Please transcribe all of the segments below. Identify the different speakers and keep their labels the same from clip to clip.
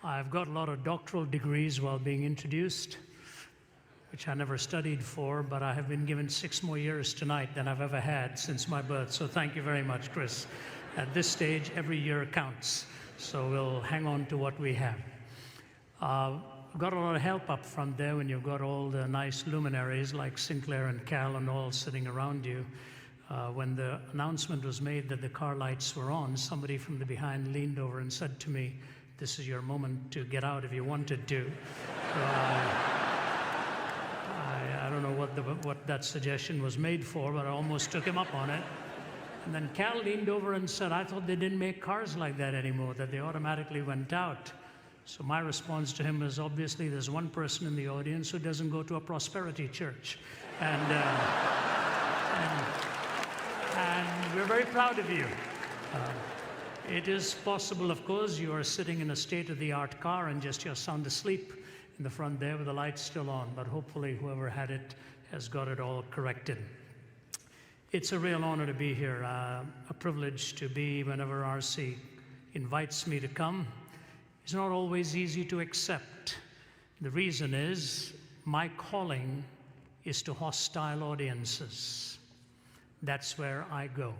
Speaker 1: I've got a lot of doctoral degrees while being introduced, which I never studied for, but I have been given 6 more years tonight than I've ever had since my birth. So thank you very much, Chris. At this stage, every year counts. So we'll hang on to what we have. Got a lot of help up front there when you've got all the nice luminaries like Sinclair and Cal and all sitting around you. When the announcement was made that the car lights were on, somebody from the behind leaned over and said to me, "This is your moment to get out if you wanted to." So I don't know what that suggestion was made for, but I almost took him up on it. And then Cal leaned over and said, "I thought they didn't make cars like that anymore, that they automatically went out." So my response to him was, obviously there's one person in the audience who doesn't go to a prosperity church. And we're very proud of you. It is possible, of course, you are sitting in a state-of-the-art car and just you're sound asleep in the front there with the lights still on, but hopefully whoever had it has got it all corrected. It's a real honor to be here, a privilege to be whenever RC invites me to come. It's not always easy to accept. The reason is my calling is to hostile audiences. That's where I go.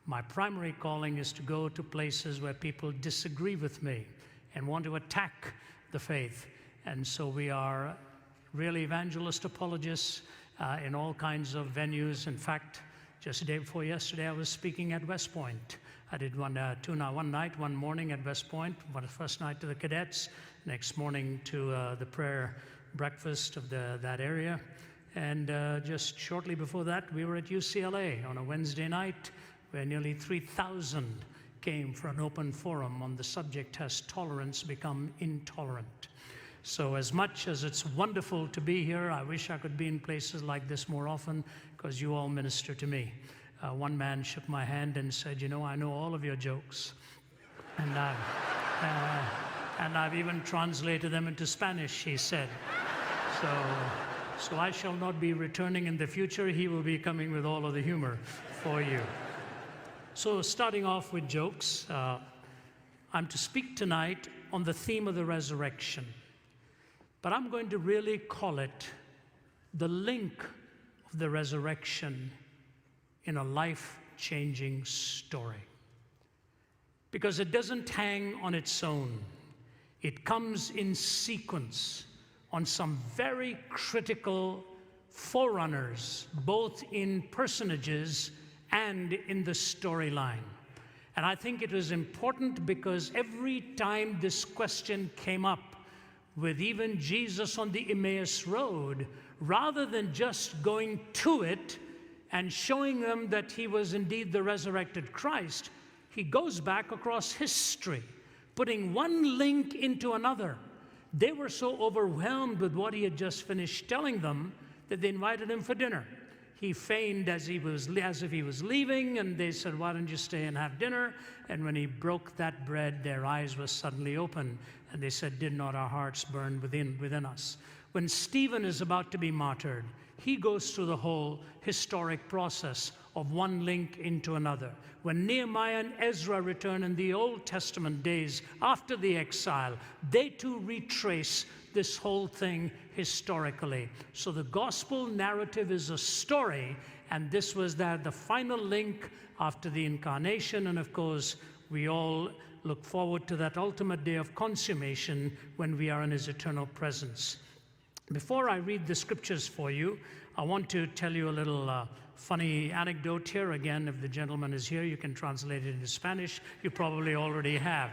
Speaker 1: My primary calling is to go to places where people disagree with me and want to attack the faith. And so we are really evangelist apologists in all kinds of venues. In fact, just the day before yesterday, I was speaking at West Point. I did one morning at West Point, first night to the cadets, next morning to the prayer breakfast of that area. And just shortly before that, we were at UCLA on a Wednesday night where nearly 3,000 came for an open forum on the subject, "Has Tolerance Become Intolerant?" So as much as it's wonderful to be here, I wish I could be in places like this more often because you all minister to me. One man shook my hand and said, "You know, I know all of your jokes." And I've even translated them into Spanish, he said. So I shall not be returning in the future. He will be coming with all of the humor for you. So starting off with jokes, I'm to speak tonight on the theme of the resurrection. But I'm going to really call it the link of the resurrection in a life-changing story. Because it doesn't hang on its own. It comes in sequence on some very critical forerunners, both in personages and in the storyline. And I think it was important because every time this question came up with even Jesus on the Emmaus Road, rather than just going to it and showing them that he was indeed the resurrected Christ, he goes back across history, putting one link into another. They were so overwhelmed with what he had just finished telling them that they invited him for dinner. He feigned as if he was leaving, and they said, "Why don't you stay and have dinner?" And when he broke that bread, their eyes were suddenly open, and they said, "Did not our hearts burn within us?" When Stephen is about to be martyred, he goes through the whole historic process of one link into another. When Nehemiah and Ezra return in the Old Testament days after the exile, they too retrace this whole thing historically. So the gospel narrative is a story, and this was the final link after the incarnation. And of course, we all look forward to that ultimate day of consummation when we are in his eternal presence. Before I read the scriptures for you, I want to tell you a little funny anecdote here. Again, if the gentleman is here, you can translate it into Spanish. You probably already have.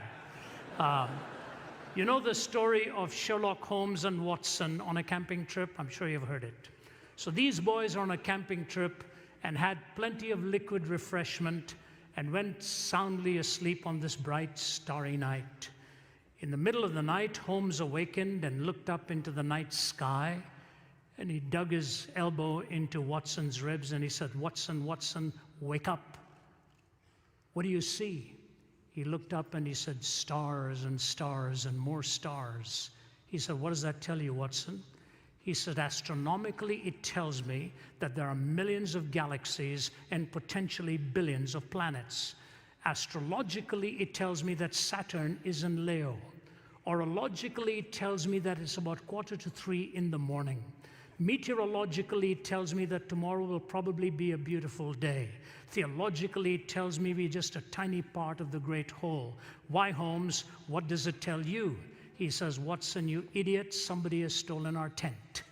Speaker 1: You know the story of Sherlock Holmes and Watson on a camping trip? I'm sure you've heard it. So these boys are on a camping trip and had plenty of liquid refreshment and went soundly asleep on this bright, starry night. In the middle of the night, Holmes awakened and looked up into the night sky, and he dug his elbow into Watson's ribs and he said, "Watson, Watson, wake up. What do you see?" He looked up and he said, "Stars and stars and more stars." He said, "What does that tell you, Watson?" He said, "Astronomically, it tells me that there are millions of galaxies and potentially billions of planets. Astrologically, it tells me that Saturn is in Leo. Orologically, it tells me that it's about 2:45 in the morning. Meteorologically, it tells me that tomorrow will probably be a beautiful day. Theologically, it tells me we're just a tiny part of the great whole. Why, Holmes, what does it tell you? He says, Watson, you idiot, somebody has stolen our tent.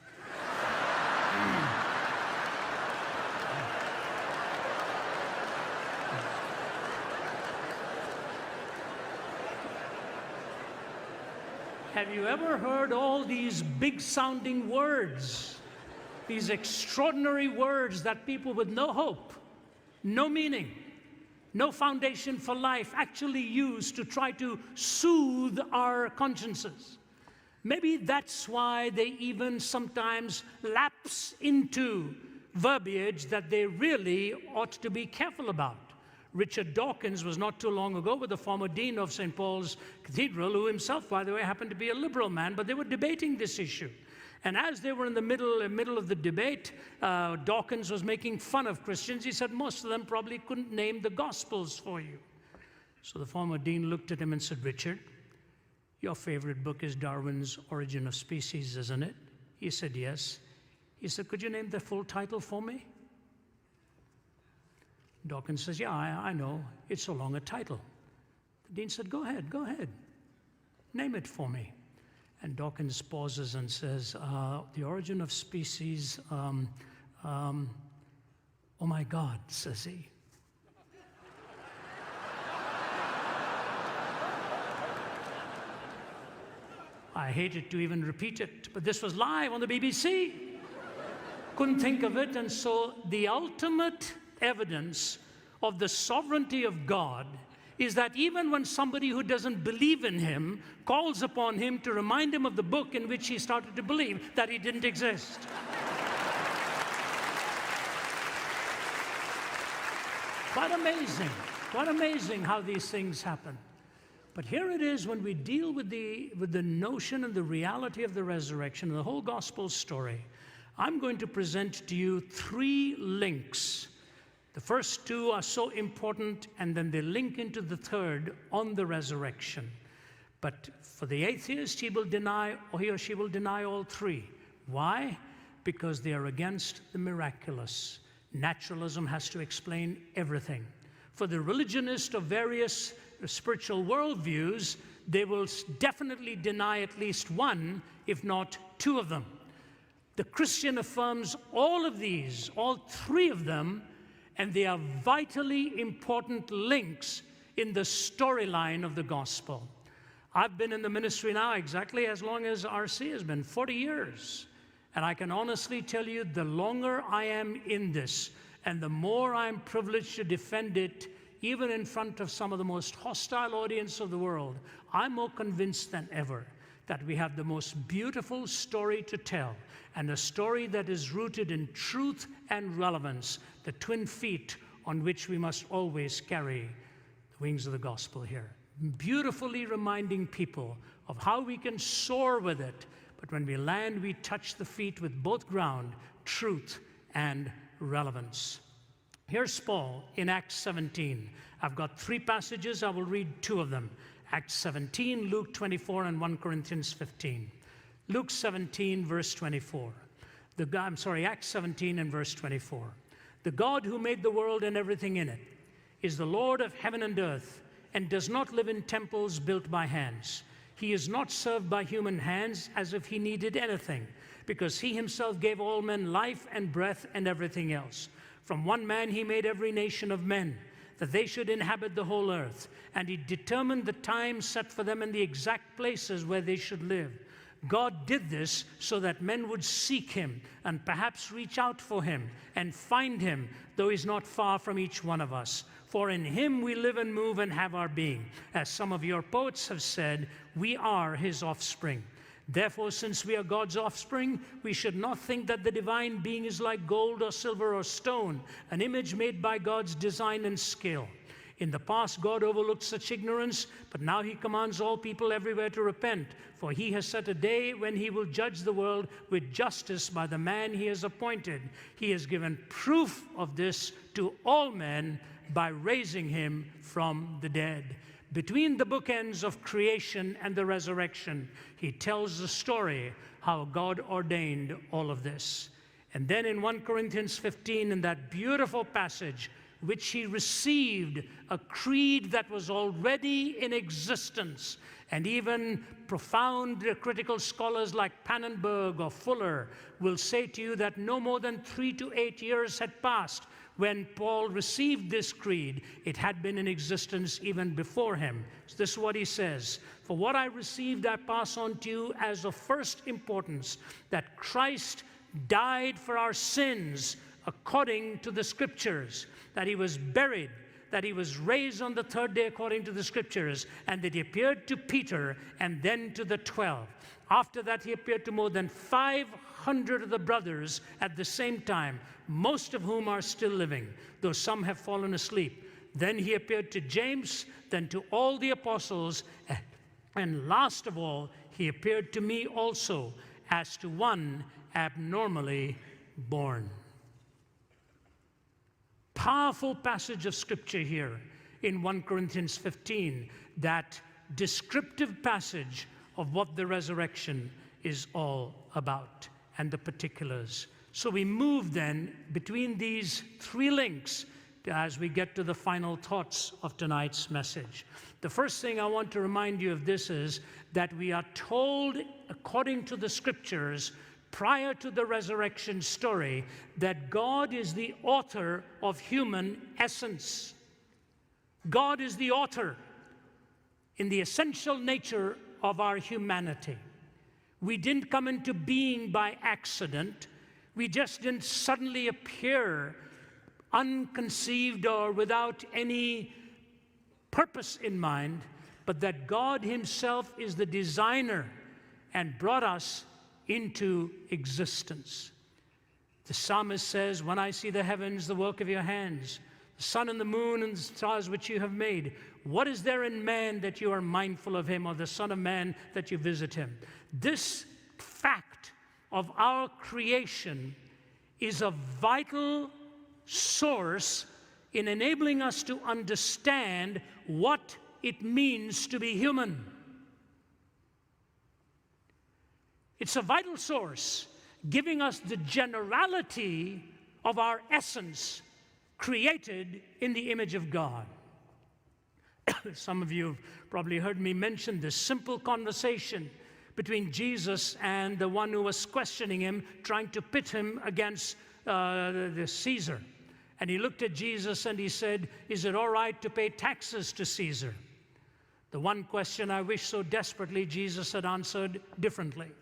Speaker 1: Have you ever heard all these big-sounding words, these extraordinary words that people with no hope, no meaning, no foundation for life actually use to try to soothe our consciences? Maybe that's why they even sometimes lapse into verbiage that they really ought to be careful about. Richard Dawkins was not too long ago with the former dean of St. Paul's Cathedral, who himself, by the way, happened to be a liberal man, but they were debating this issue. And as they were in the middle of the debate, Dawkins was making fun of Christians. He said most of them probably couldn't name the Gospels for you. So the former dean looked at him and said, Richard, your favorite book is Darwin's Origin of Species, isn't it? He said, yes. He said, could you name the full title for me? Dawkins says, yeah, I know. It's so long a title. The dean said, go ahead. Name it for me. And Dawkins pauses and says, The Origin of Species, oh my God, says he. I hated to even repeat it, but this was live on the BBC. Couldn't think of it, and so the ultimate evidence of the sovereignty of God is that even when somebody who doesn't believe in him calls upon him to remind him of the book in which he started to believe, that he didn't exist. Quite amazing how these things happen. But here it is when we deal with the notion and the reality of the resurrection, the whole gospel story. I'm going to present to you 3 links. The first 2 are so important, and then they link into the third on the resurrection. But for the atheist, he or she will deny all 3. Why? Because they are against the miraculous. Naturalism has to explain everything. For the religionist of various spiritual worldviews, they will definitely deny at least 1, if not 2 of them. The Christian affirms all of these, all 3 of them, and they are vitally important links in the storyline of the gospel. I've been in the ministry now exactly as long as RC has been, 40 years. And I can honestly tell you, the longer I am in this, and the more I'm privileged to defend it, even in front of some of the most hostile audience of the world, I'm more convinced than ever that we have the most beautiful story to tell, and a story that is rooted in truth and relevance, the twin feet on which we must always carry the wings of the gospel here. Beautifully reminding people of how we can soar with it, but when we land, we touch the feet with both ground, truth and relevance. Here's Paul in Acts 17. I've got 3 passages. I will read 2 of them. Acts 17, Luke 24, and 1 Corinthians 15. Luke 17, verse 24. Acts 17 and verse 24. The God who made the world and everything in it is the Lord of heaven and earth, and does not live in temples built by hands. He is not served by human hands as if he needed anything, because he himself gave all men life and breath and everything else. From one man he made every nation of men, that they should inhabit the whole earth, and he determined the time set for them and the exact places where they should live. God did this so that men would seek him and perhaps reach out for him and find him, though he's not far from each one of us. For in him we live and move and have our being. As some of your poets have said, we are his offspring. Therefore, since we are God's offspring, we should not think that the divine being is like gold or silver or stone, an image made by God's design and skill. In the past, God overlooked such ignorance, but now he commands all people everywhere to repent, for he has set a day when he will judge the world with justice by the man he has appointed. He has given proof of this to all men by raising him from the dead. between the bookends of creation and the resurrection, he tells the story how God ordained all of this. And then in 1 Corinthians 15, in that beautiful passage, which he received a creed that was already in existence. And even profound critical scholars like Pannenberg or Fuller will say to you that no more than 3 to 8 years had passed when Paul received this creed. It had been in existence even before him. So this is what he says: "For what I received I pass on to you as of first importance, that Christ died for our sins according to the Scriptures, that he was buried, that he was raised on the third day according to the Scriptures, and that he appeared to Peter and then to the 12. After that, he appeared to more than 500 of the brothers at the same time, most of whom are still living, though some have fallen asleep. Then he appeared to James, then to all the apostles, and last of all, he appeared to me also, as to one abnormally born." Powerful passage of Scripture here in 1 Corinthians 15, that descriptive passage of what the resurrection is all about and the particulars. So we move then between these three links as we get to the final thoughts of tonight's message. The first thing I want to remind you of this is that we are told, according to the Scriptures, prior to the resurrection story, that God is the author of human essence. God is the author in the essential nature of our humanity. We didn't come into being by accident. We just didn't suddenly appear unconceived or without any purpose in mind, but that God himself is the designer and brought us into existence. The psalmist says, "When I see the heavens, the work of your hands, the sun and the moon and the stars which you have made, what is there in man that you are mindful of him, or the son of man that you visit him?" This fact of our creation is a vital source in enabling us to understand what it means to be human. It's a vital source, giving us the generality of our essence, created in the image of God. Some of you have probably heard me mention this simple conversation between Jesus and the one who was questioning him, trying to pit him against the Caesar. And he looked at Jesus and he said, "Is it all right to pay taxes to Caesar?" The one question I wish so desperately Jesus had answered differently.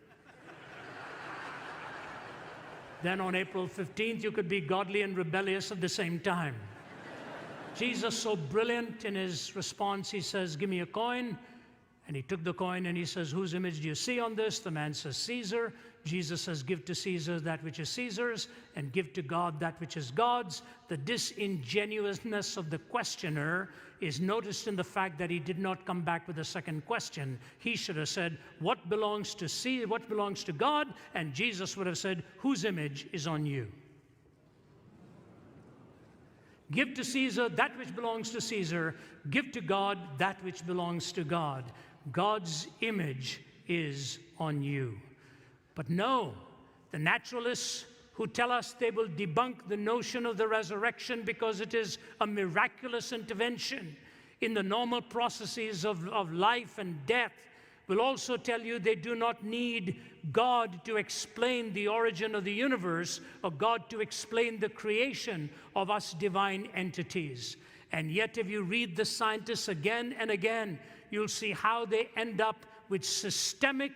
Speaker 1: Then on April 15th, you could be godly and rebellious at the same time. Jesus, so brilliant in his response, he says, "Give me a coin." And he took the coin and he says, "Whose image do you see on this?" The man says, "Caesar." Jesus says, "Give to Caesar that which is Caesar's, and give to God that which is God's." The disingenuousness of the questioner is noticed in the fact that he did not come back with a second question. He should have said, "What belongs to Caesar? What belongs to God?" And Jesus would have said, "Whose image is on you?" Give to Caesar that which belongs to Caesar. Give to God that which belongs to God. God's image is on you. But no, the naturalists who tell us they will debunk the notion of the resurrection because it is a miraculous intervention in the normal processes of life and death, will also tell you they do not need God to explain the origin of the universe or God to explain the creation of us divine entities. And yet, if you read the scientists again and again, you'll see how they end up with systemic,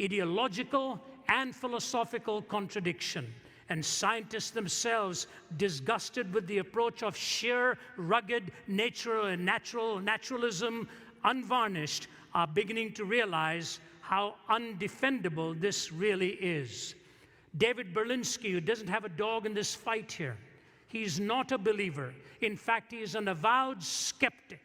Speaker 1: ideological, and philosophical contradiction. And scientists themselves, disgusted with the approach of sheer, rugged, naturalism, unvarnished, are beginning to realize how undefendable this really is. David Berlinski, who doesn't have a dog in this fight here, he's not a believer. In fact, he is an avowed skeptic.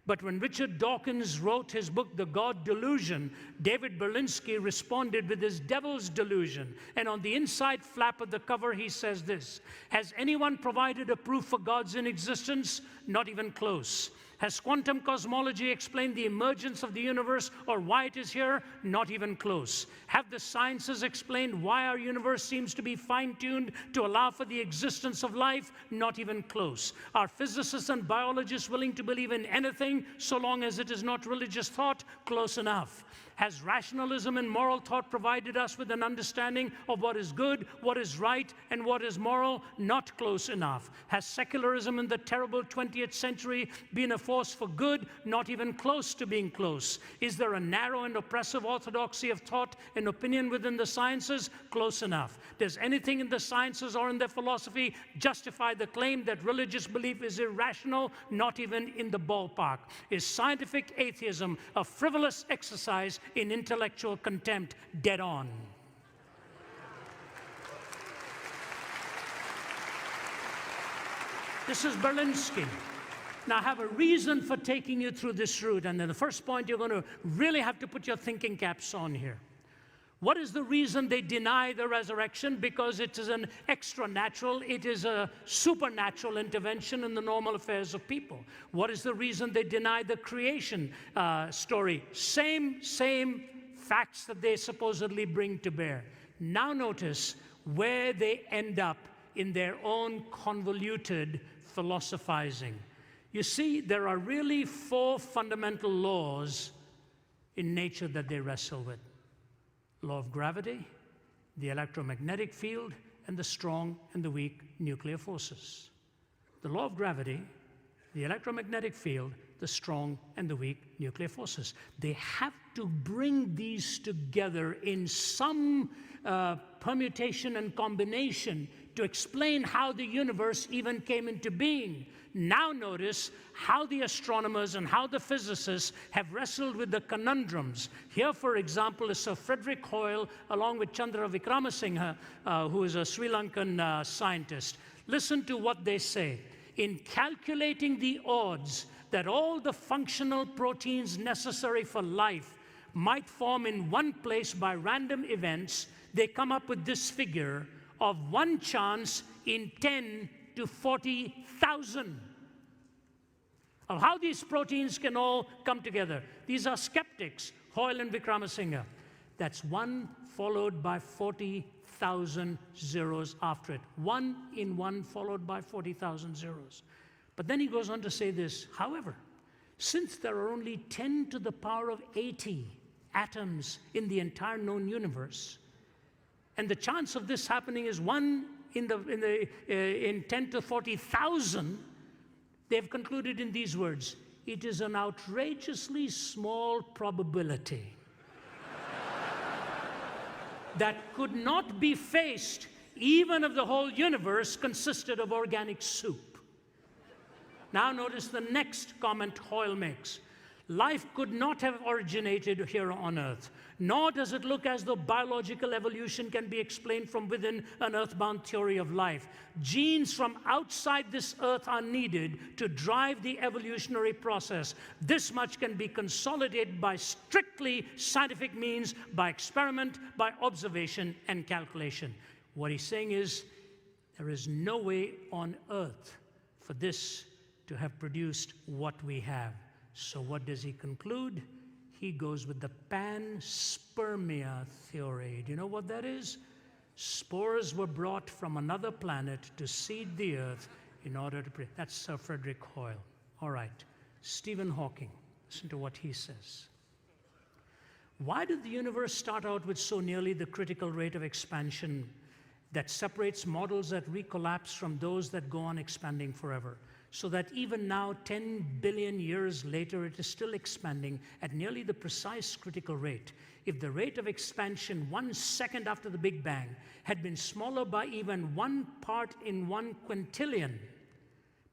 Speaker 1: But when Richard Dawkins wrote his book, The God Delusion, David Berlinski responded with his devil's delusion. And on the inside flap of the cover, he says this: "Has anyone provided a proof for God's inexistence? Not even close. Has quantum cosmology explained the emergence of the universe or why it is here? Not even close. Have the sciences explained why our universe seems to be fine-tuned to allow for the existence of life? Not even close. Are physicists and biologists willing to believe in anything so long as it is not religious thought? Close enough. Has rationalism and moral thought provided us with an understanding of what is good, what is right, and what is moral? Not close enough. Has secularism in the terrible 20th century been a force for good? Not even close to being close. Is there a narrow and oppressive orthodoxy of thought and opinion within the sciences? Close enough. Does anything in the sciences or in their philosophy justify the claim that religious belief is irrational? Not even in the ballpark. Is scientific atheism a frivolous exercise in intellectual contempt? Dead on. This is Berlinski. Now, I have a reason for taking you through this route, and then the first point, you're going to really have to put your thinking caps on here. What is the reason they deny the resurrection? Because it is an extra-natural, it is a supernatural intervention in the normal affairs of people. What is the reason they deny the creation story? Same facts that they supposedly bring to bear. Now notice where they end up in their own convoluted philosophizing. You see, there are really 4 fundamental laws in nature that they wrestle with. Law of gravity, the electromagnetic field, and the strong and the weak nuclear forces. The law of gravity, the electromagnetic field, the strong and the weak nuclear forces. They have to bring these together in some permutation and combination to explain how the universe even came into being. Now notice how the astronomers and how the physicists have wrestled with the conundrums. Here, for example, is Sir Frederick Hoyle, along with Chandra Vikramasinghe, who is a Sri Lankan scientist. Listen to what they say. In calculating the odds that all the functional proteins necessary for life might form in one place by random events, they come up with this figure of 1 chance in 10 to 40,000 of how these proteins can all come together. These are skeptics, Hoyle and Vikramasinghe. That's 1 followed by 40,000 zeros after it. 1 in 1 followed by 40,000 zeros. But then he goes on to say this, however, since there are only 10 to the power of 80 atoms in the entire known universe, and the chance of this happening is 1 in 10 to 40,000, they've concluded in these words, it is an outrageously small probability that could not be faced even if the whole universe consisted of organic soup. Now notice the next comment Hoyle makes. Life could not have originated here on Earth, nor does it look as though biological evolution can be explained from within an earthbound theory of life. Genes from outside this Earth are needed to drive the evolutionary process. This much can be consolidated by strictly scientific means, by experiment, by observation and calculation. What he's saying is, there is no way on Earth for this to have produced what we have. So what does he conclude? He goes with the panspermia theory. Do you know what that is? Spores were brought from another planet to seed the Earth in order to... That's Sir Frederick Hoyle. All right. Stephen Hawking. Listen to what he says. Why did the universe start out with so nearly the critical rate of expansion that separates models that recollapse from those that go on expanding forever? So that even now, 10 billion years later, it is still expanding at nearly the precise critical rate. If the rate of expansion 1 second after the Big Bang had been smaller by even 1 part in 1 quintillion,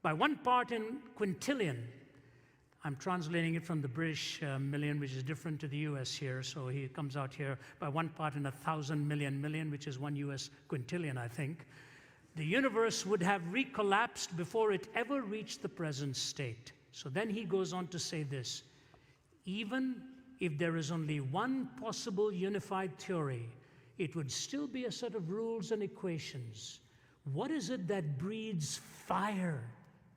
Speaker 1: by 1 part in quintillion, I'm translating it from the British million, which is different to the US here, so he comes out here by 1 part in 1,000 million, which is 1 US quintillion, I think. The universe would have recollapsed before it ever reached the present state. So then he goes on to say this, even if there is only one possible unified theory, it would still be a set of rules and equations. What is it that breeds fire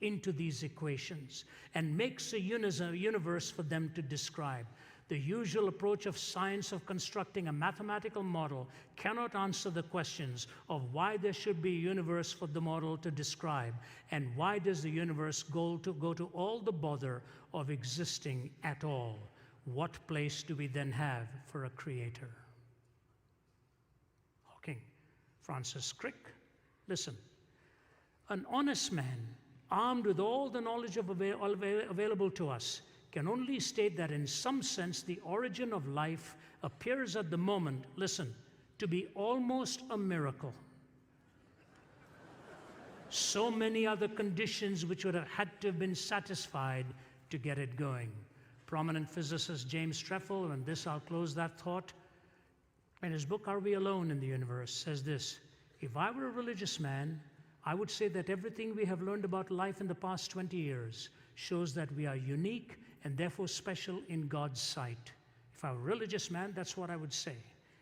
Speaker 1: into these equations and makes a universe for them to describe. The usual approach of science of constructing a mathematical model cannot answer the questions of why there should be a universe for the model to describe, and why does the universe go to all the bother of existing at all. What place do we then have for a creator? Hawking. Francis Crick. Listen. An honest man, armed with all the knowledge available to us, can only state that in some sense the origin of life appears at the moment, listen, to be almost a miracle. So many other conditions which would have had to have been satisfied to get it going. Prominent physicist James Trefel, and this I'll close that thought, in his book, Are We Alone in the Universe, says this: if I were a religious man, I would say that everything we have learned about life in the past 20 years shows that we are unique and therefore special in God's sight. If I were a religious man, that's what I would say.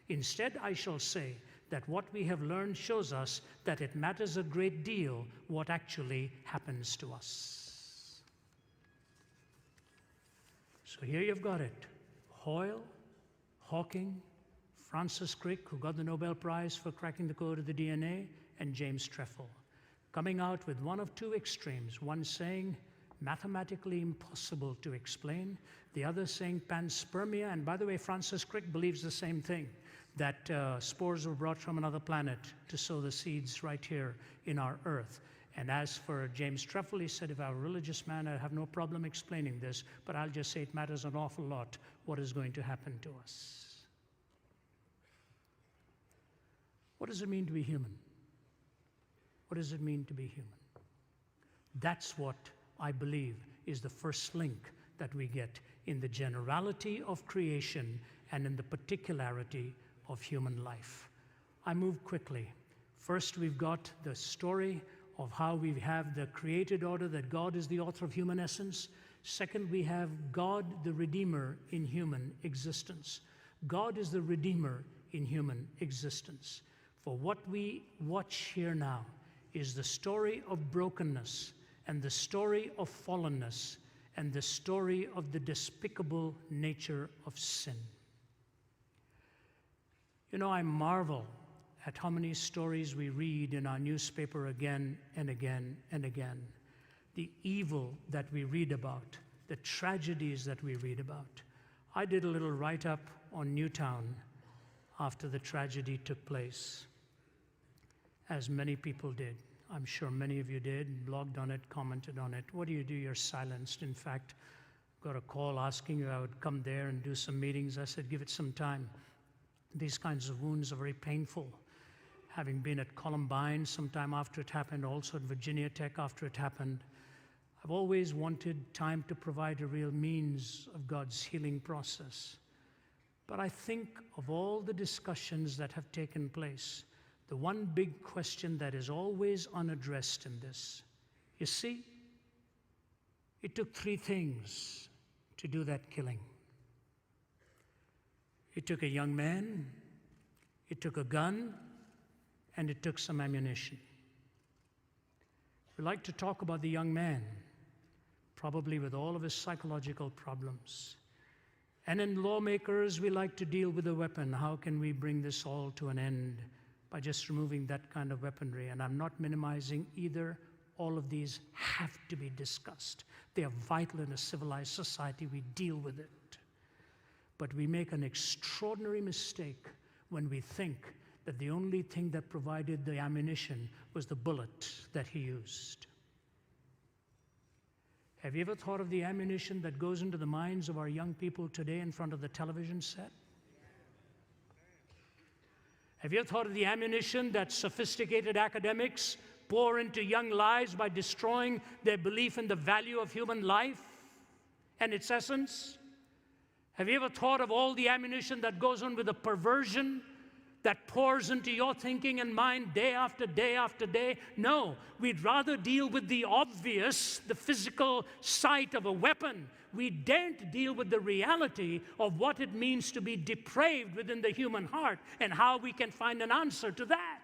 Speaker 1: Instead, I shall say that what we have learned shows us that it matters a great deal what actually happens to us. So here you've got it. Hoyle, Hawking, Francis Crick, who got the Nobel Prize for cracking the code of the DNA, and James Trefel, coming out with one of two extremes, one saying mathematically impossible to explain, the other saying panspermia. And by the way, Francis Crick believes the same thing, that spores were brought from another planet to sow the seeds right here in our earth. And as for James Trefel, he said, if I were a religious man, I'd have no problem explaining this, but I'll just say it matters an awful lot what is going to happen to us. What does it mean to be human? What does it mean to be human? That's what I believe is the first link that we get in the generality of creation and in the particularity of human life. I move quickly. First, we've got the story of how we have the created order, that God is the author of human essence. Second, we have God the Redeemer in human existence. God is the Redeemer in human existence. For what we watch here now is the story of brokenness and the story of fallenness and the story of the despicable nature of sin. You know, I marvel at how many stories we read in our newspaper again and again and again. The evil that we read about, the tragedies that we read about. I did a little write-up on Newtown after the tragedy took place, as many people did. I'm sure many of you did, blogged on it, commented on it. What do? You're silenced. In fact, got a call asking if I would come there and do some meetings. I said, give it some time. These kinds of wounds are very painful. Having been at Columbine sometime after it happened, also at Virginia Tech after it happened, I've always wanted time to provide a real means of God's healing process. But I think of all the discussions that have taken place, the one big question that is always unaddressed in this, you see, it took three things to do that killing. It took a young man, it took a gun, and it took some ammunition. We like to talk about the young man, probably with all of his psychological problems. And in lawmakers, we like to deal with the weapon. How can we bring this all to an end by just removing that kind of weaponry? And I'm not minimizing either. All of these have to be discussed. They are vital in a civilized society. We deal with it. But we make an extraordinary mistake when we think that the only thing that provided the ammunition was the bullet that he used. Have you ever thought of the ammunition that goes into the minds of our young people today in front of the television set? Have you ever thought of the ammunition that sophisticated academics pour into young lives by destroying their belief in the value of human life and its essence? Have you ever thought of all the ammunition that goes on with the perversion that pours into your thinking and mind day after day after day? No, we'd rather deal with the obvious, the physical sight of a weapon. We daren't deal with the reality of what it means to be depraved within the human heart and how we can find an answer to that.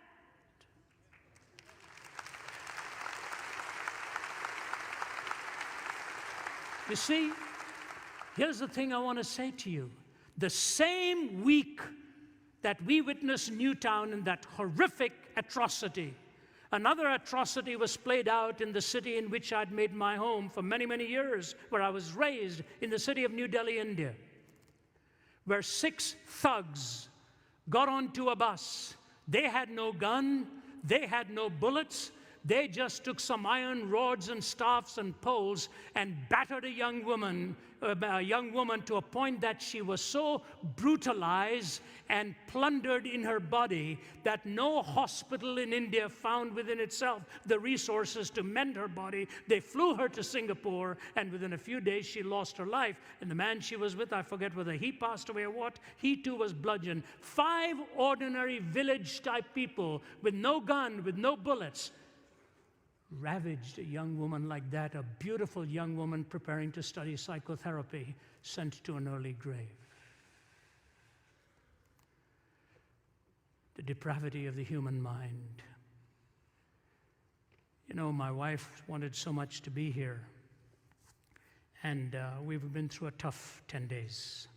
Speaker 1: You see, here's the thing I want to say to you. The same week that we witnessed Newtown in that horrific atrocity, another atrocity was played out in the city in which I'd made my home for many, many years, where I was raised, in the city of New Delhi, India, where 6 thugs got onto a bus. They had no gun, they had no bullets. They just took some iron rods and staffs and poles and battered a young woman to a point that she was so brutalized and plundered in her body that no hospital in India found within itself the resources to mend her body. They flew her to Singapore, and within a few days she lost her life. And the man she was with, I forget whether he passed away or what, he too was bludgeoned. 5 ordinary village-type people with no gun, with no bullets, ravaged a young woman like that, a beautiful young woman preparing to study psychotherapy, sent to an early grave. The depravity of the human mind. You know, my wife wanted so much to be here, and we've been through a tough 10 days.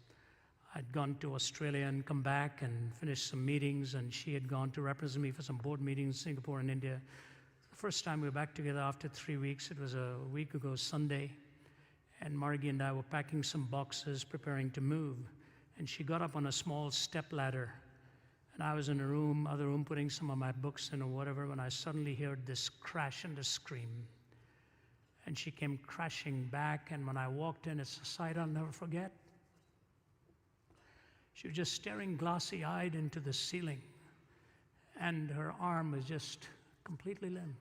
Speaker 1: I'd gone to Australia and come back and finished some meetings, and she had gone to represent me for some board meetings in Singapore and India. The first time we were back together after 3 weeks, it was a week ago Sunday, and Margie and I were packing some boxes, preparing to move, and she got up on a small step ladder, and I was in a other room, putting some of my books in or whatever, when I suddenly heard this crash and a scream. And she came crashing back, and when I walked in, it's a sight I'll never forget. She was just staring glassy-eyed into the ceiling, and her arm was just completely limp.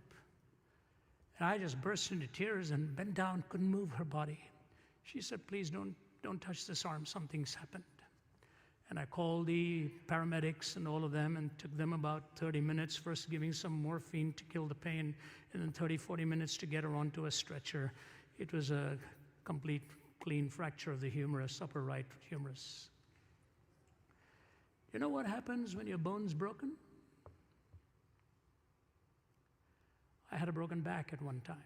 Speaker 1: And I just burst into tears and bent down, couldn't move her body. She said, please don't touch this arm, something's happened. And I called the paramedics and all of them, and took them about 30 minutes, first giving some morphine to kill the pain, and then 30, 40 minutes to get her onto a stretcher. It was a complete, clean fracture of the humerus, upper right humerus. You know what happens when your bone's broken? I had a broken back at one time.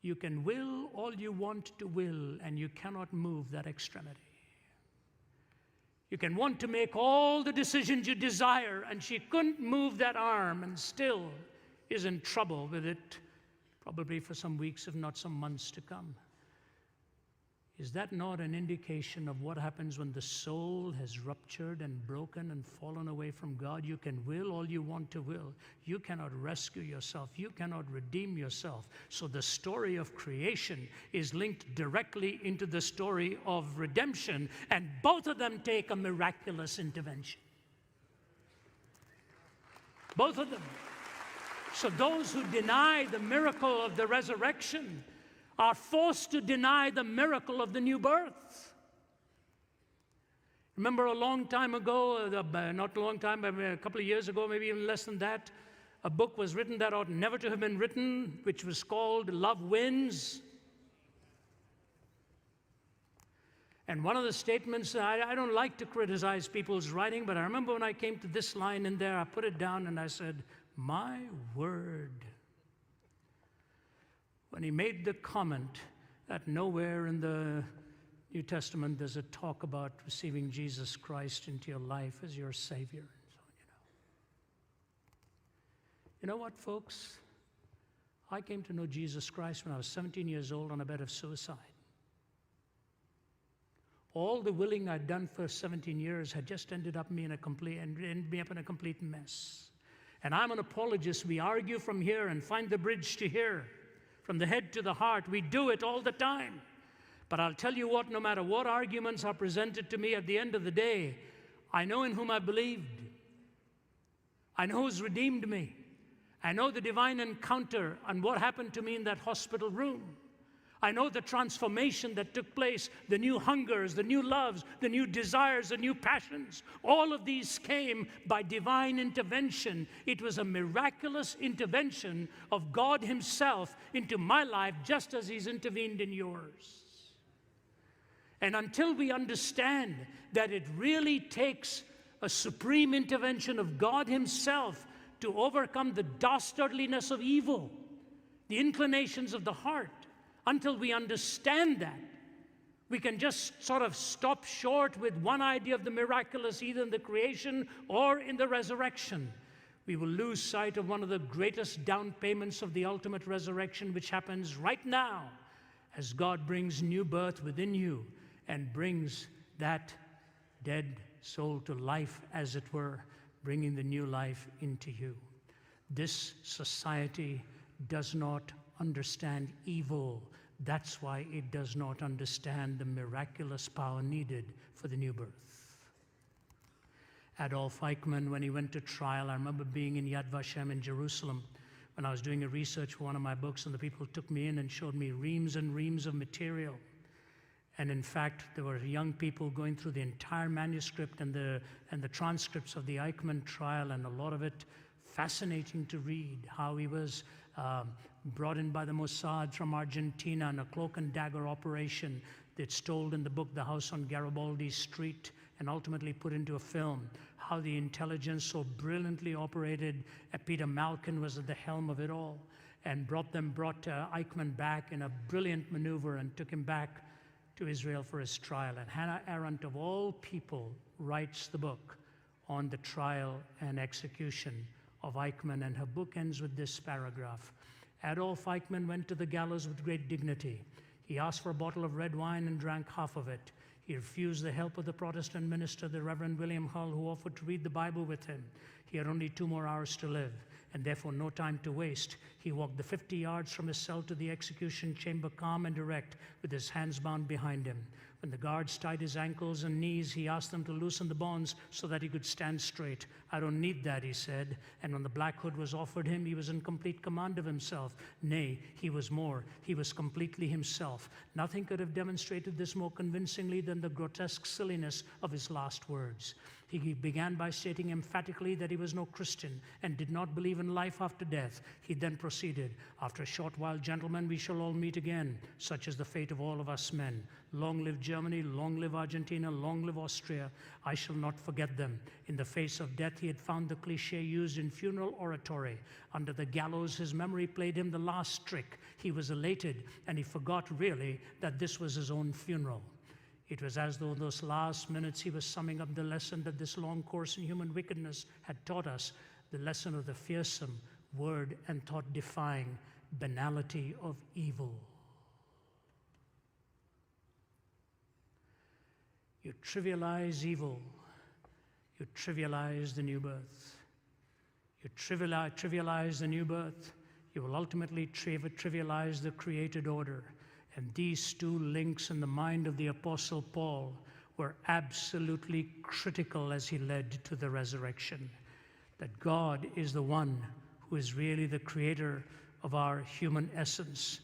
Speaker 1: You can will all you want to will, and you cannot move that extremity. You can want to make all the decisions you desire, and she couldn't move that arm and still is in trouble with it, probably for some weeks, if not some months to come. Is that not an indication of what happens when the soul has ruptured and broken and fallen away from God? You can will all you want to will. You cannot rescue yourself. You cannot redeem yourself. So the story of creation is linked directly into the story of redemption, and both of them take a miraculous intervention. Both of them. So those who deny the miracle of the resurrection are forced to deny the miracle of the new birth. Remember a long time ago, not a long time, but a couple of years ago, maybe even less than that, a book was written that ought never to have been written, which was called Love Wins. And one of the statements, I don't like to criticize people's writing, but I remember when I came to this line in there, I put it down and I said, my word. When he made the comment that nowhere in the New Testament there's a talk about receiving Jesus Christ into your life as your Savior. And so, you know what, folks? I came to know Jesus Christ when I was 17 years old on a bed of suicide. All the willing I'd done for 17 years had just ended up me in a complete mess. And I'm an apologist. We argue from here and find the bridge to here. From the head to the heart, we do it all the time. But I'll tell you what, no matter what arguments are presented to me at the end of the day, I know in whom I believed. I know who's redeemed me. I know the divine encounter and what happened to me in that hospital room. I know the transformation that took place, the new hungers, the new loves, the new desires, the new passions. All of these came by divine intervention. It was a miraculous intervention of God Himself into my life, just as He's intervened in yours. And until we understand that it really takes a supreme intervention of God Himself to overcome the dastardliness of evil, the inclinations of the heart, until we understand that, We can just sort of stop short with one idea of the miraculous, either in the creation or in the resurrection. We will lose sight of one of the greatest down payments of the ultimate resurrection, which happens right now as God brings new birth within you and brings that dead soul to life, as it were, bringing the new life into you. This society does not understand evil. That's why it does not understand the miraculous power needed for the new birth. Adolf Eichmann, when he went to trial, I remember being in Yad Vashem in Jerusalem when I was doing a research for one of my books, and the people took me in and showed me reams and reams of material. And in fact, there were young people going through the entire manuscript and the transcripts of the Eichmann trial, and a lot of it fascinating to read, how he was brought in by the Mossad from Argentina in a cloak and dagger operation that's told in the book The House on Garibaldi Street, and ultimately put into a film, how the intelligence so brilliantly operated. Peter Malkin was at the helm of it all, and brought Eichmann back in a brilliant maneuver and took him back to Israel for his trial. And Hannah Arendt, of all people, writes the book on the trial and execution of Eichmann, and her book ends with this paragraph. Adolf Eichmann went to the gallows with great dignity. He asked for a bottle of red wine and drank half of it. He refused the help of the Protestant minister, the Reverend William Hull, who offered to read the Bible with him. He had only 2 more hours to live, and therefore no time to waste. He walked the 50 yards from his cell to the execution chamber, calm and erect, with his hands bound behind him. When the guards tied his ankles and knees, he asked them to loosen the bonds so that he could stand straight. "I don't need that," he said. And when the black hood was offered him, he was in complete command of himself. Nay, he was more. He was completely himself. Nothing could have demonstrated this more convincingly than the grotesque silliness of his last words. He began by stating emphatically that he was no Christian and did not believe in life after death. He then proceeded, "After a short while, gentlemen, we shall all meet again. Such is the fate of all of us men. Long live Germany, long live Argentina, long live Austria. I shall not forget them." In the face of death, he had found the cliché used in funeral oratory. Under the gallows, his memory played him the last trick. He was elated, and he forgot really that this was his own funeral. It was as though those last minutes he was summing up the lesson that this long course in human wickedness had taught us, the lesson of the fearsome, word and thought-defying banality of evil. You trivialize evil, you trivialize the new birth. You trivialize the new birth, you will ultimately trivialize the created order. And these 2 links in the mind of the Apostle Paul were absolutely critical as he led to the resurrection. That God is the one who is really the creator of our human essence.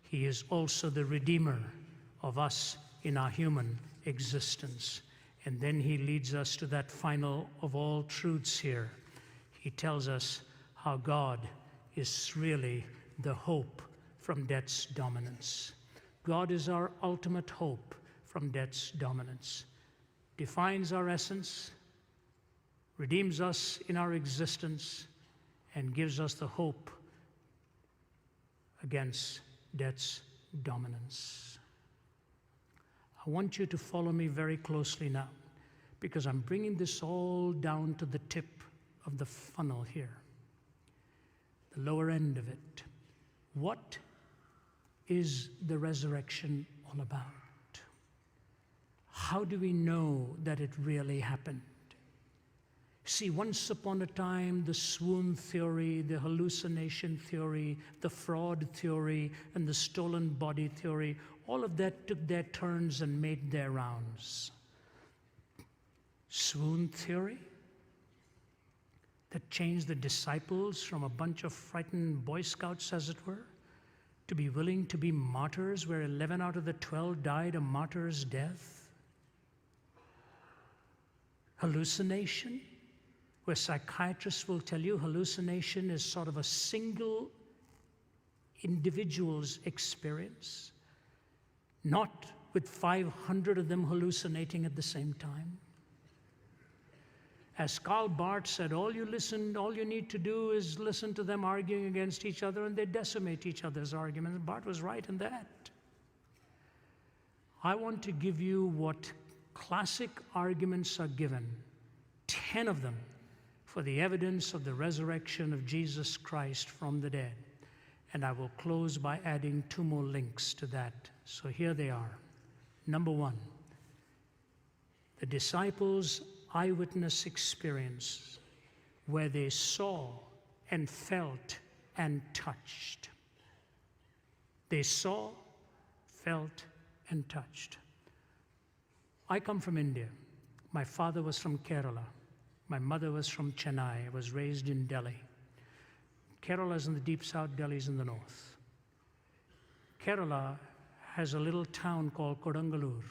Speaker 1: He is also the redeemer of us in our human existence. And then he leads us to that final of all truths here. He tells us how God is really the hope from death's dominance. God is our ultimate hope from death's dominance, defines our essence, redeems us in our existence, and gives us the hope against death's dominance. I want you to follow me very closely now, because I'm bringing this all down to the tip of the funnel here, the lower end of it. What is the resurrection all about? How do we know that it really happened? See, once upon a time, the swoon theory, the hallucination theory, the fraud theory, and the stolen body theory, all of that took their turns and made their rounds. Swoon theory that changed the disciples from a bunch of frightened Boy Scouts, as it were, to be willing to be martyrs, where 11 out of the 12 died a martyr's death. Hallucination, where psychiatrists will tell you hallucination is sort of a single individual's experience, not with 500 of them hallucinating at the same time. As Karl Barth said, all you need to do is listen to them arguing against each other, and they decimate each other's arguments. Barth was right in that. I want to give you what classic arguments are given, 10 of them, for the evidence of the resurrection of Jesus Christ from the dead. And I will close by adding 2 more links to that. So here they are. Number 1, the disciples' eyewitness experience, where they saw and felt and touched. They saw, felt, and touched. I come from India. My father was from Kerala. My mother was from Chennai. I was raised in Delhi. Kerala is in the deep south, Delhi is in the north. Kerala has a little town called Kodungalur.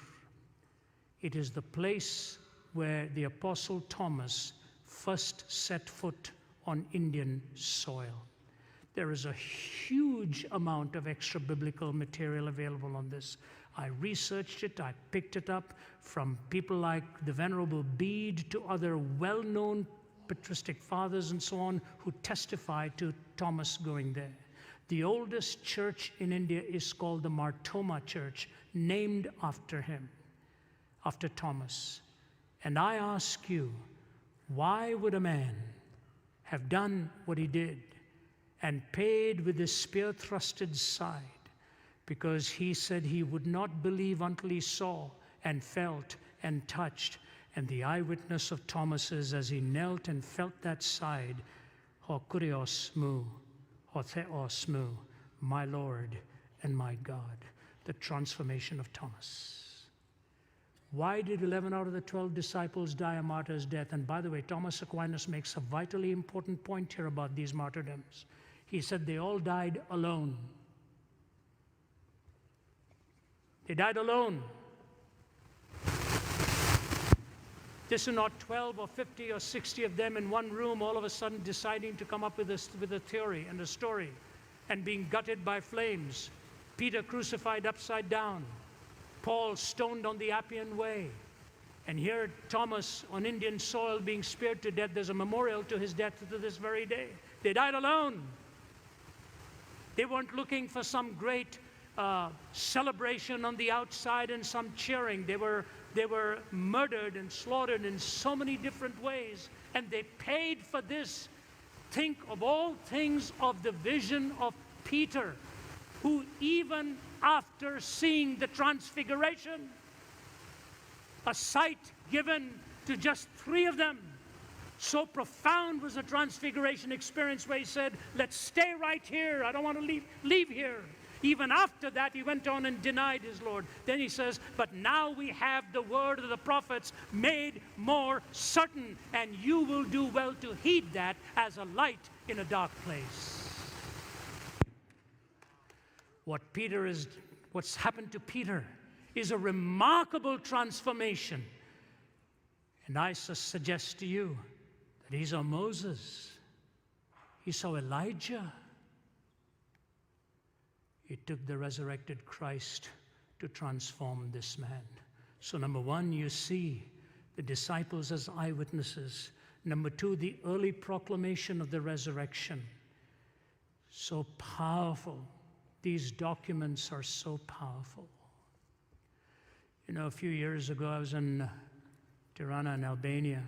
Speaker 1: It is the place where the Apostle Thomas first set foot on Indian soil. There is a huge amount of extra biblical material available on this. I researched it, I picked it up from people like the Venerable Bede to other well-known patristic fathers and so on who testified to Thomas going there. The oldest church in India is called the Martoma Church, named after him, after Thomas. And I ask you, why would a man have done what he did and paid with his spear-thrusted side? Because he said he would not believe until he saw and felt and touched. And the eyewitness of Thomas is, as he knelt and felt that side, ho kurios mu, ho theos mu, my Lord and my God, the transformation of Thomas. Why did 11 out of the 12 disciples die a martyr's death? And by the way, Thomas Aquinas makes a vitally important point here about these martyrdoms. He said they all died alone. They died alone. This is not 12 or 50 or 60 of them in one room all of a sudden deciding to come up with a theory and a story and being gutted by flames. Peter crucified upside down. Paul stoned on the Appian Way. And here Thomas on Indian soil being speared to death. There's a memorial to his death to this very day. They died alone. They weren't looking for some great celebration on the outside and some cheering. They were murdered and slaughtered in so many different ways, and they paid for this. Think of all things of the vision of Peter, who even after seeing the transfiguration, a sight given to just 3 of them, so profound was the transfiguration experience where he said, let's stay right here. I don't want to leave here. Even after that, he went on and denied his Lord. Then he says, but now we have the word of the prophets made more certain, and you will do well to heed that as a light in a dark place. What's happened to Peter is a remarkable transformation. And I suggest to you that he saw Moses. He saw Elijah. It took the resurrected Christ to transform this man. So number 1, you see the disciples as eyewitnesses. Number 2, the early proclamation of the resurrection. So powerful. These documents are so powerful. You know, a few years ago, I was in Tirana in Albania.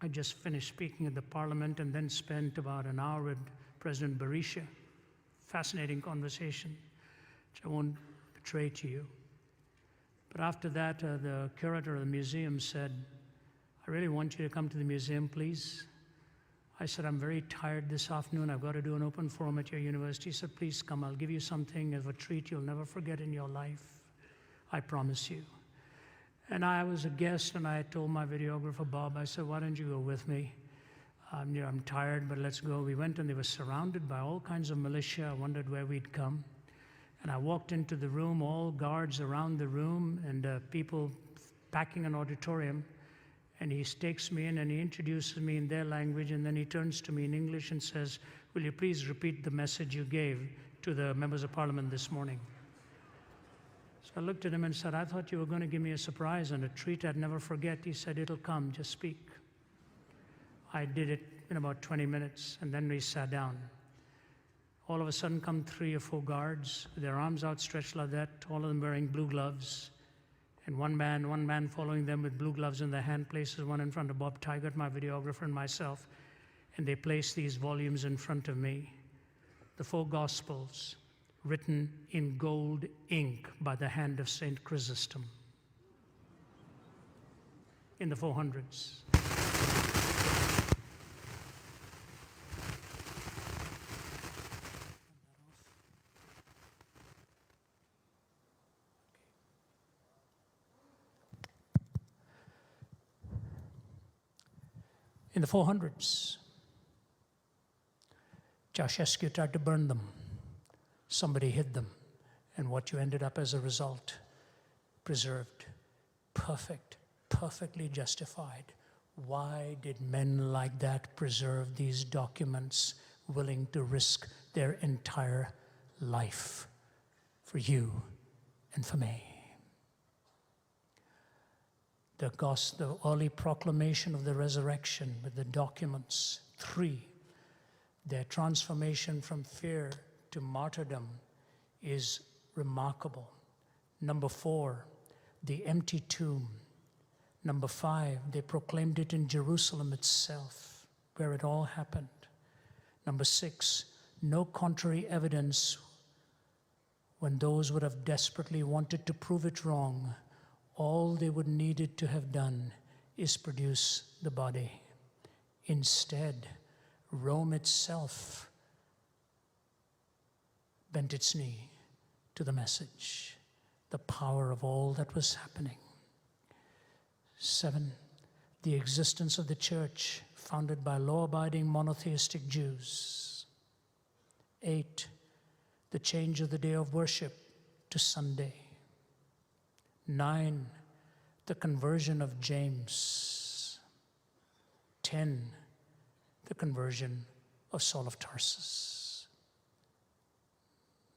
Speaker 1: I just finished speaking at the parliament and then spent about an hour with President Berisha. Fascinating conversation, which I won't betray to you. But after that, the curator of the museum said, I really want you to come to the museum, please. I said, I'm very tired this afternoon. I've got to do an open forum at your university. He said, please come. I'll give you something as a treat you'll never forget in your life. I promise you. And I was a guest, and I told my videographer, Bob, I said, why don't you go with me? I'm tired, but let's go. We went, and they were surrounded by all kinds of militia. I wondered where we'd come. And I walked into the room, all guards around the room, and people packing an auditorium. And he takes me in, and he introduces me in their language, and then he turns to me in English and says, will you please repeat the message you gave to the members of parliament this morning? So I looked at him and said, I thought you were going to give me a surprise and a treat I'd never forget. He said, it'll come, just speak. I did it in about 20 minutes, and then we sat down. All of a sudden come 3 or 4 guards with their arms outstretched like that, all of them wearing blue gloves. And one man following them with blue gloves in their hand places one in front of Bob Tygart, my videographer, and myself. And they place these volumes in front of me. The 4 Gospels, written in gold ink by the hand of Saint Chrysostom in the 400s. In the 400s, Ceausescu tried to burn them. Somebody hid them. And what you ended up as a result, preserved, perfect, perfectly justified. Why did men like that preserve these documents, willing to risk their entire life for you and for me? The early proclamation of the resurrection with the documents. 3, their transformation from fear to martyrdom is remarkable. Number 4, the empty tomb. Number 5, they proclaimed it in Jerusalem itself, where it all happened. Number 6, no contrary evidence when those would have desperately wanted to prove it wrong. All they would needed to have done is produce the body. Instead, Rome itself bent its knee to the message, the power of all that was happening. 7, the existence of the church founded by law-abiding monotheistic Jews. 8, the change of the day of worship to Sunday. 9, the conversion of James. 10, the conversion of Saul of Tarsus.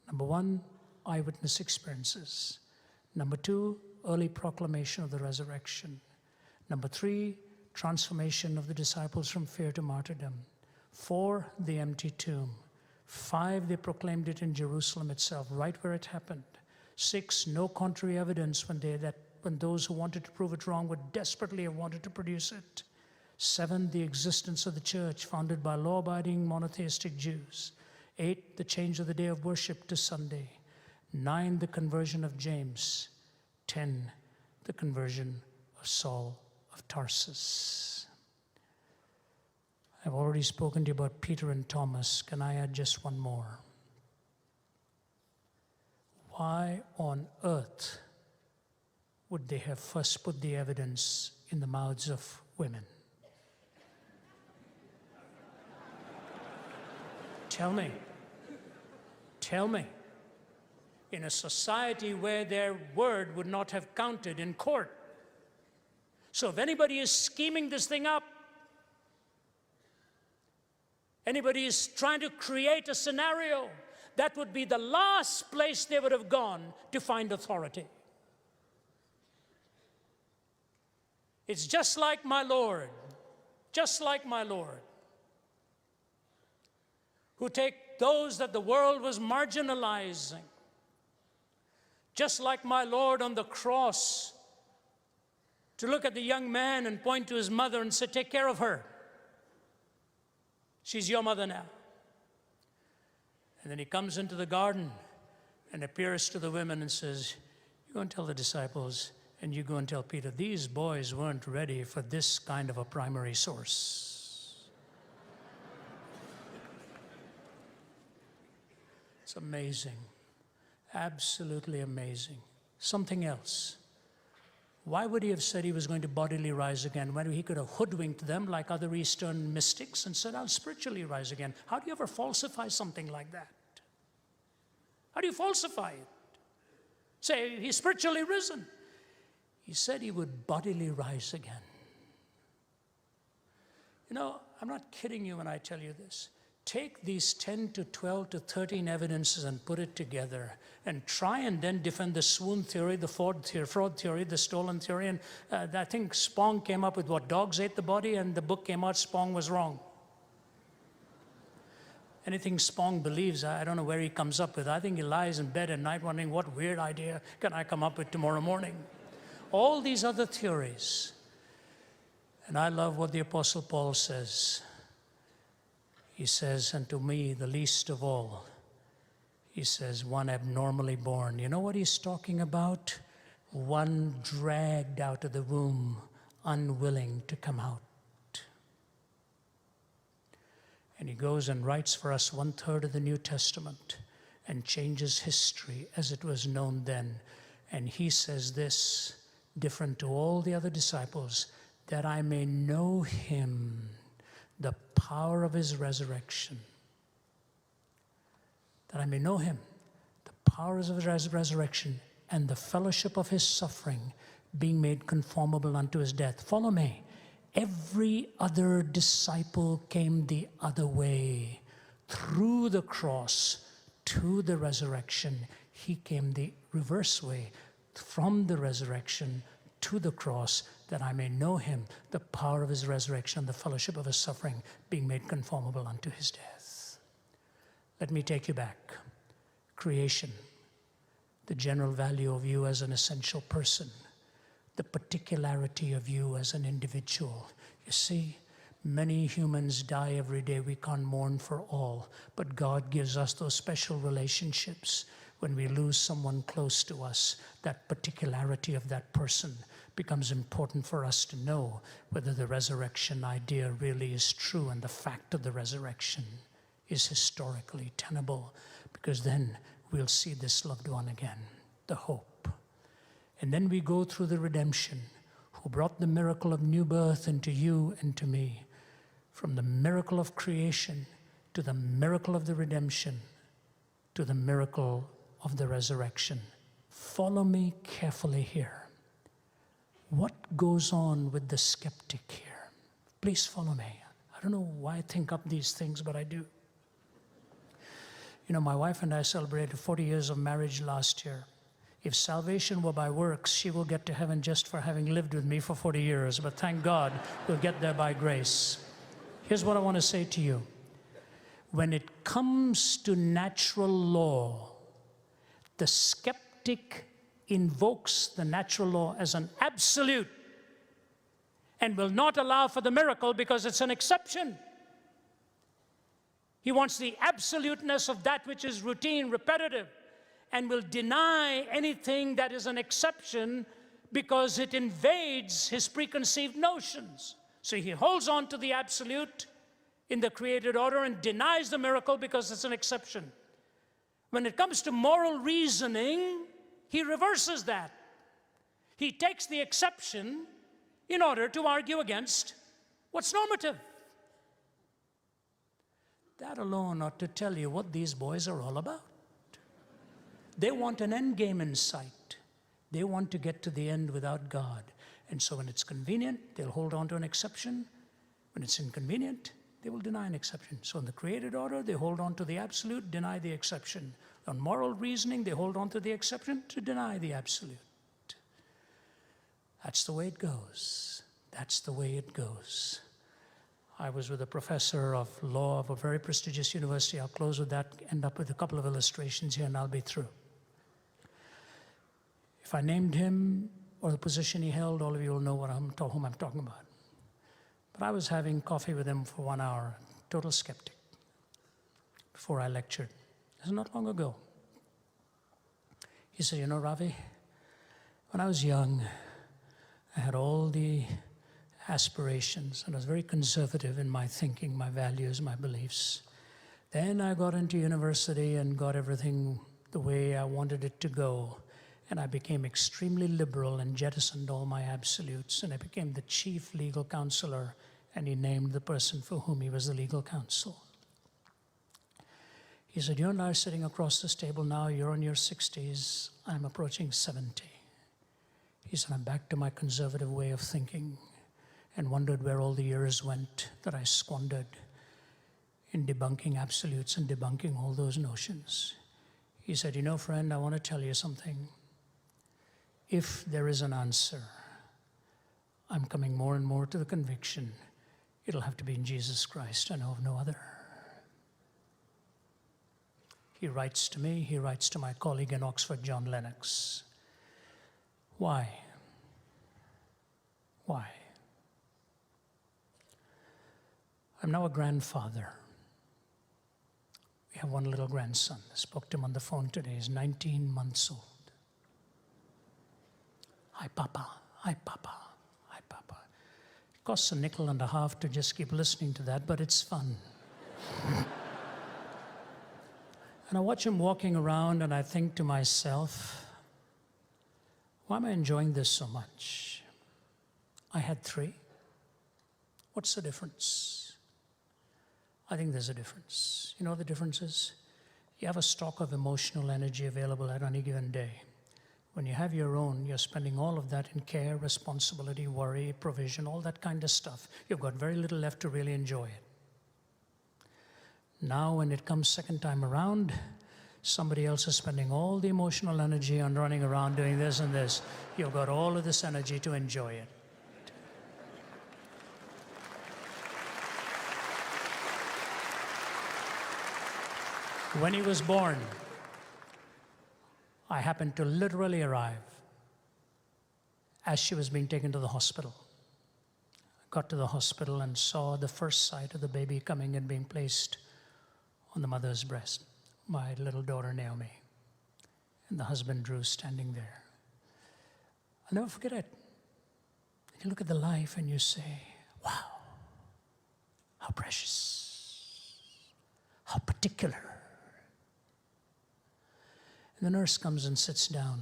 Speaker 1: Number 1, eyewitness experiences. Number 2, early proclamation of the resurrection. Number 3, transformation of the disciples from fear to martyrdom. 4, the empty tomb. 5, they proclaimed it in Jerusalem itself, right where it happened. 6, no contrary evidence when those who wanted to prove it wrong would desperately have wanted to produce it. 7, the existence of the church founded by law-abiding monotheistic Jews. 8, the change of the day of worship to Sunday. 9, the conversion of James. 10, the conversion of Saul of Tarsus. I've already spoken to you about Peter and Thomas. Can I add just one more? Why on earth would they have first put the evidence in the mouths of women? Tell me. In a society where their word would not have counted in court. So if anybody is scheming this thing up, anybody is trying to create a scenario, that would be the last place they would have gone to find authority. It's just like my Lord, who take those that the world was marginalizing, just like my Lord on the cross, to look at the young man and point to his mother and say, take care of her. She's your mother now. And then he comes into the garden and appears to the women and says, you go and tell the disciples, and you go and tell Peter, these boys weren't ready for this kind of a primary source. It's amazing, absolutely amazing. Something else. Why would he have said he was going to bodily rise again when he could have hoodwinked them like other Eastern mystics and said, I'll spiritually rise again? How do you ever falsify something like that? How do you falsify it? Say, he's spiritually risen. He said he would bodily rise again. You know, I'm not kidding you when I tell you this. Take these 10 to 12 to 13 evidences and put it together and try and then defend the swoon theory, the fraud theory, the stolen theory. And I think Spong came up with what, dogs ate the body, and the book came out, Spong was wrong. Anything Spong believes, I don't know where he comes up with. I think he lies in bed at night wondering what weird idea can I come up with tomorrow morning. all these other theories. And I love what the Apostle Paul says. He says, and to me, the least of all, he says, one abnormally born. You know what he's talking about? One dragged out of the womb, unwilling to come out. And he goes and writes for us 1/3 of the New Testament and changes history as it was known then. And he says this, different to all the other disciples, that I may know him, the power of his resurrection. That I may know him, the power of his resurrection, and the fellowship of his suffering, being made conformable unto his death. Follow me. Every other disciple came the other way, through the cross to the resurrection. He came the reverse way, from the resurrection to the cross, that I may know him, the power of his resurrection, the fellowship of his suffering, being made conformable unto his death. Let me take you back. Creation, the general value of you as an essential person, the particularity of you as an individual. You see, many humans die every day. We can't mourn for all, but God gives us those special relationships. When we lose someone close to us, that particularity of that person becomes important for us to know whether the resurrection idea really is true and the fact of the resurrection is historically tenable, because then we'll see this loved one again, the hope. And then we go through the redemption, who brought the miracle of new birth into you and to me, from the miracle of creation to the miracle of the redemption to the miracle of the resurrection. Follow me carefully here. What goes on with the skeptic here? Please follow me. I don't know why I think up these things, but I do. You know, my wife and I celebrated 40 years of marriage last year. If salvation were by works, she will get to heaven just for having lived with me for 40 years. But thank God, we'll get there by grace. Here's what I want to say to you. When it comes to natural law, the skeptic invokes the natural law as an absolute and will not allow for the miracle because it's an exception. He wants the absoluteness of that which is routine, repetitive, and will deny anything that is an exception because it invades his preconceived notions. So he holds on to the absolute in the created order and denies the miracle because it's an exception. When it comes to moral reasoning, he reverses that. He takes the exception in order to argue against what's normative. That alone ought to tell you what these boys are all about. They want an end game in sight. They want to get to the end without God. And so when it's convenient, they'll hold on to an exception. When it's inconvenient, they will deny an exception. So in the created order, they hold on to the absolute, deny the exception. On moral reasoning, they hold on to the exception to deny the absolute. That's the way it goes. That's the way it goes. I was with a professor of law of a very prestigious university. I'll close with that, end up with a couple of illustrations here, and I'll be through. If I named him or the position he held, all of you will know whom I'm talking about. But I was having coffee with him for 1 hour, total skeptic, before I lectured. This is not long ago. He said, you know, Ravi, when I was young, I had all the aspirations, and I was very conservative in my thinking, my values, my beliefs. Then I got into university and got everything the way I wanted it to go. And I became extremely liberal and jettisoned all my absolutes. And I became the chief legal counselor, and he named the person for whom he was the legal counsel. He said, you and I are sitting across this table now. You're in your 60s. I'm approaching 70. He said, I'm back to my conservative way of thinking, and wondered where all the years went that I squandered in debunking absolutes and debunking all those notions. He said, you know, friend, I want to tell you something. If there is an answer, I'm coming more and more to the conviction it'll have to be in Jesus Christ. I know of no other. He writes to me, he writes to my colleague in Oxford, John Lennox. Why? Why? I'm now a grandfather. We have one little grandson. I spoke to him on the phone today. He's 19 months old. Hi, Papa. Hi, Papa. Hi, Papa. It costs a nickel and a half to just keep listening to that, but it's fun. And I watch him walking around and I think to myself, why am I enjoying this so much? I had 3. What's the difference? I think there's a difference. You know what the difference is? You have a stock of emotional energy available at any given day. When you have your own, you're spending all of that in care, responsibility, worry, provision, all that kind of stuff. You've got very little left to really enjoy it. Now, when it comes second time around, somebody else is spending all the emotional energy on running around doing this and this. You've got all of this energy to enjoy it. When he was born, I happened to literally arrive as she was being taken to the hospital. I got to the hospital and saw the first sight of the baby coming and being placed on the mother's breast, my little daughter Naomi, and the husband Drew standing there. I'll never forget it. You look at the life and you say, wow, how precious, how particular. And the nurse comes and sits down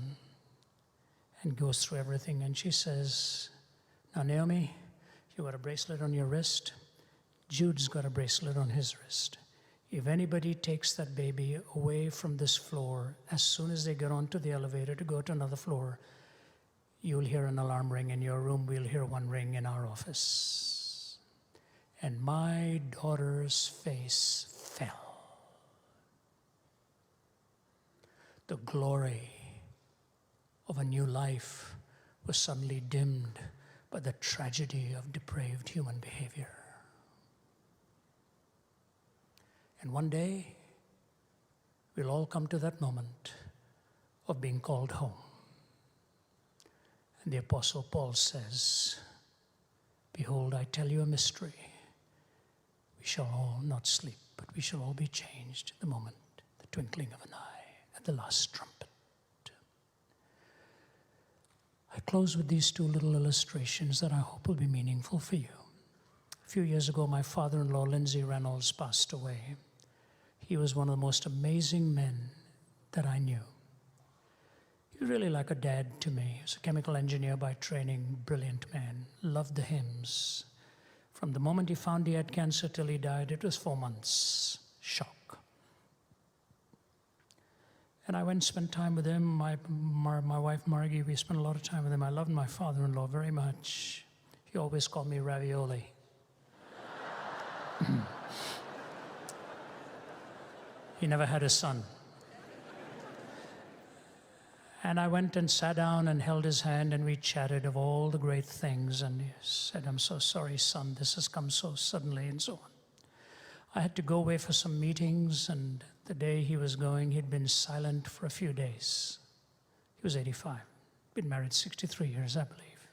Speaker 1: and goes through everything, and she says, now Naomi, you got a bracelet on your wrist. Jude's got a bracelet on his wrist. If anybody takes that baby away from this floor, as soon as they get onto the elevator to go to another floor, you'll hear an alarm ring in your room, we'll hear one ring in our office. And my daughter's face fell. The glory of a new life was suddenly dimmed by the tragedy of depraved human behavior. And one day, we'll all come to that moment of being called home. And the Apostle Paul says, behold, I tell you a mystery. We shall all not sleep, but we shall all be changed at the moment, the twinkling of an eye, at the last trumpet. I close with these 2 little illustrations that I hope will be meaningful for you. A few years ago, my father-in-law, Lindsay Reynolds, passed away. He was one of the most amazing men that I knew. He was really like a dad to me. He was a chemical engineer by training, brilliant man, loved the hymns. From the moment he found he had cancer till he died, it was 4 months. Shock. And I went and spent time with him. My wife, Margie, we spent a lot of time with him. I loved my father-in-law very much. He always called me Ravioli. He never had a son. And I went and sat down and held his hand, and we chatted of all the great things. And he said, I'm so sorry, son, this has come so suddenly, and so on. I had to go away for some meetings, and the day he was going, he'd been silent for a few days. He was 85, been married 63 years, I believe.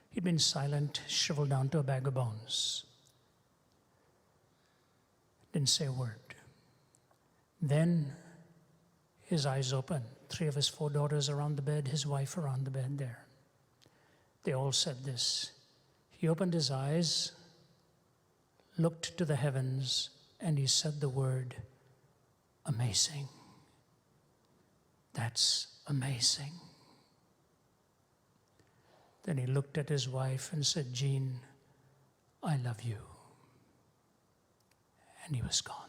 Speaker 1: He'd been silent, shriveled down to a bag of bones. Didn't say a word. Then his eyes opened. 3 of his 4 daughters around the bed, his wife around the bed there. They all said this. He opened his eyes, looked to the heavens, and he said the word, amazing. That's amazing. Then he looked at his wife and said, Jean, I love you. And he was gone.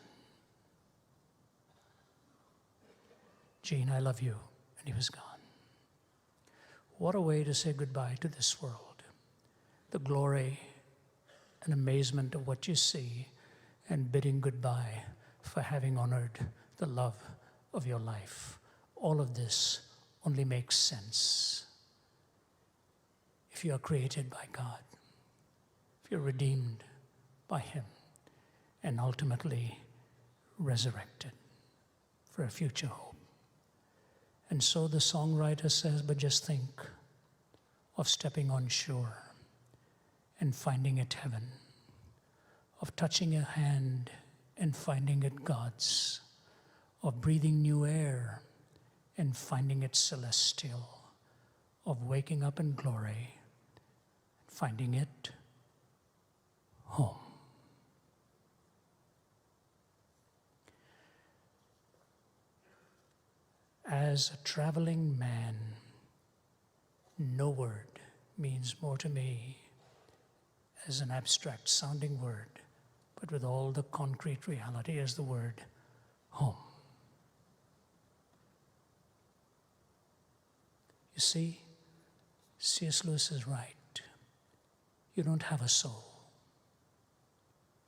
Speaker 1: Jean, I love you. And he was gone. What a way to say goodbye to this world. The glory and amazement of what you see, and bidding goodbye for having honored the love of your life. All of this only makes sense if you are created by God, if you're redeemed by Him, and ultimately resurrected for a future hope. And so the songwriter says, but just think of stepping on shore and finding it heaven, of touching a hand and finding it God's, of breathing new air and finding it celestial, of waking up in glory, finding it home. As a traveling man, no word means more to me as an abstract sounding word, but with all the concrete reality as the word home. You see, C.S. Lewis is right. You don't have a soul.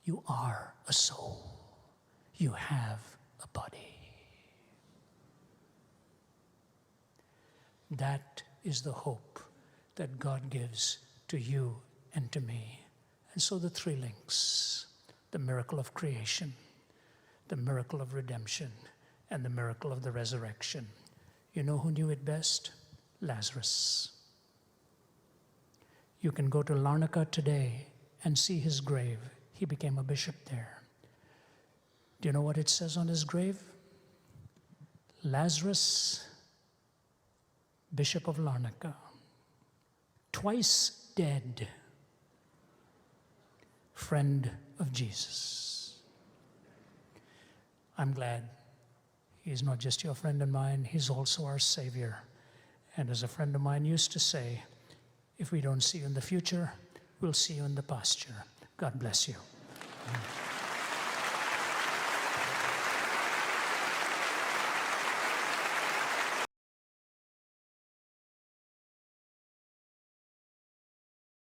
Speaker 1: You are a soul. You have a body. That is the hope that God gives to you and to me. And so the three links, the miracle of creation, the miracle of redemption, and the miracle of the resurrection. You know who knew it best? Lazarus. You can go to Larnaca today and see his grave. He became a bishop there. Do you know what it says on his grave? Lazarus, Bishop of Larnaca, twice dead, friend of Jesus. I'm glad he's not just your friend and mine, he's also our Savior. And as a friend of mine used to say, if we don't see you in the future, we'll see you in the pasture. God bless you.